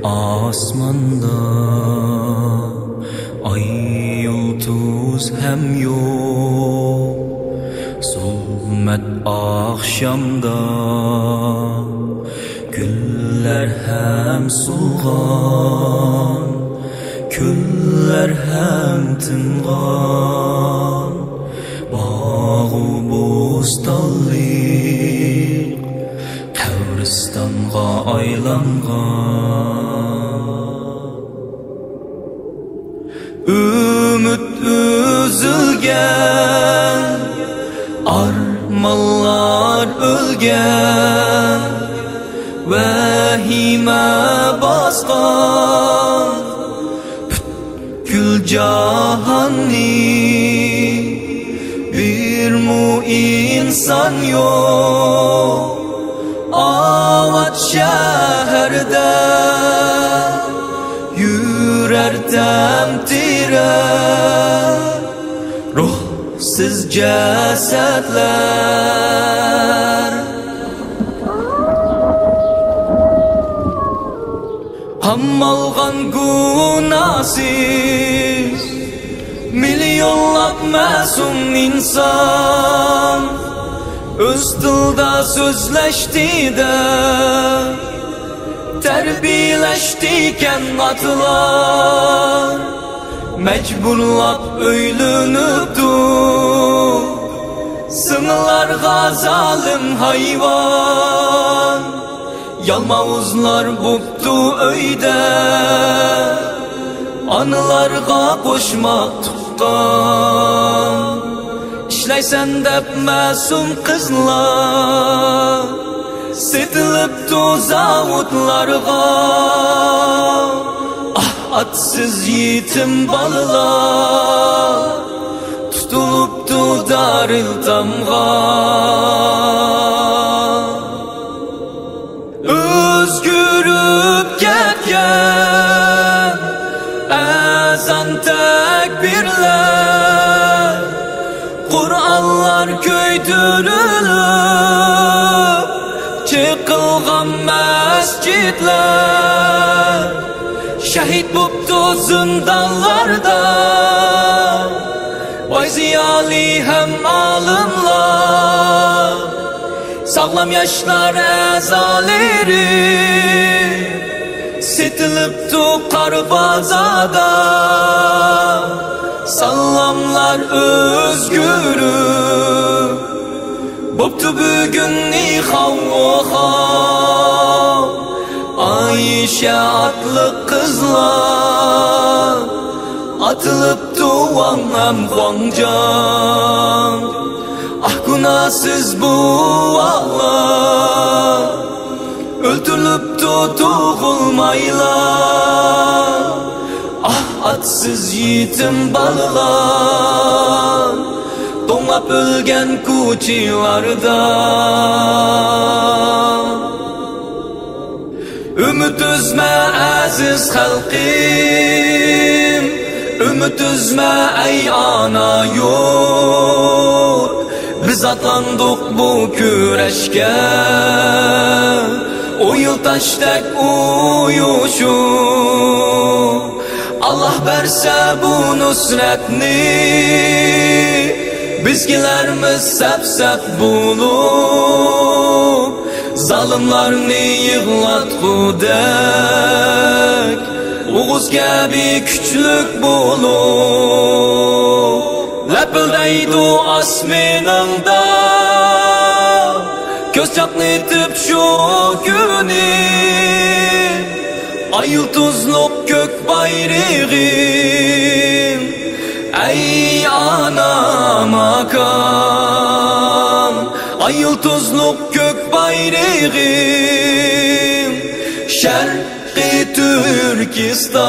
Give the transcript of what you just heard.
Osmonda ay yulduz ham yo'q, zulmat oqshomda gullar ham so'lg'on, kunlar ham tingan, bog'u bo'stonlik qabristonga aylangan. Umid üzülgen, armanlar ölgen, vahime baskan bütkül cahani, bir mu insan yok avat şehirde, yürer temtire ruhsuz cesetler. Hammalgan günahsiz milyonlab masum insan öz tilda sözleşti de terbiyeleştiken atılar, mecburlap öylünüptü sınırlarga zalim hayvan. Yalmavuzlar buptu öyde, anılarga koşmak tutkan. İşleysen dep masum kızlar setiliptu zavutlarga. Ah atsız yetim balalar tutuluptu daril tamga. Özgürüp ketken ezan tekbirler, Kur'anlar köydürülüp çıkılgan mescitler, şehit buptu zindanlarda vay ziyali hem alımlar. Sağlam yaşlar ezaleri setiliptu Karbazada, sallamlar özgürü boptu bugün nihav-oha. Ayşe adlı kızlar atılıptu Van'am Huangcan. Ah günahsız bu Allah öldürülüptü doğulmaylar. Ah atsız yetim balalar donlap ölgen kuchilarda. Ümit üzme aziz halqim, ümit üzme ey ana yurt. Biz atlandık bu küreşke, o yıl taştek uyuşup. Allah verse bu nusretni, bizgilerimiz sep-sep bulup, zalimlarni yığlatgudek, Oğuz gibi küçlük bulup. Lepildeydu asminanda, göz çaklıtıp şu günü, ay yıldızlık gök bayrağım, ey ana makam. Ay yıldızlık gök bayrağım, Şerqi Türkistan.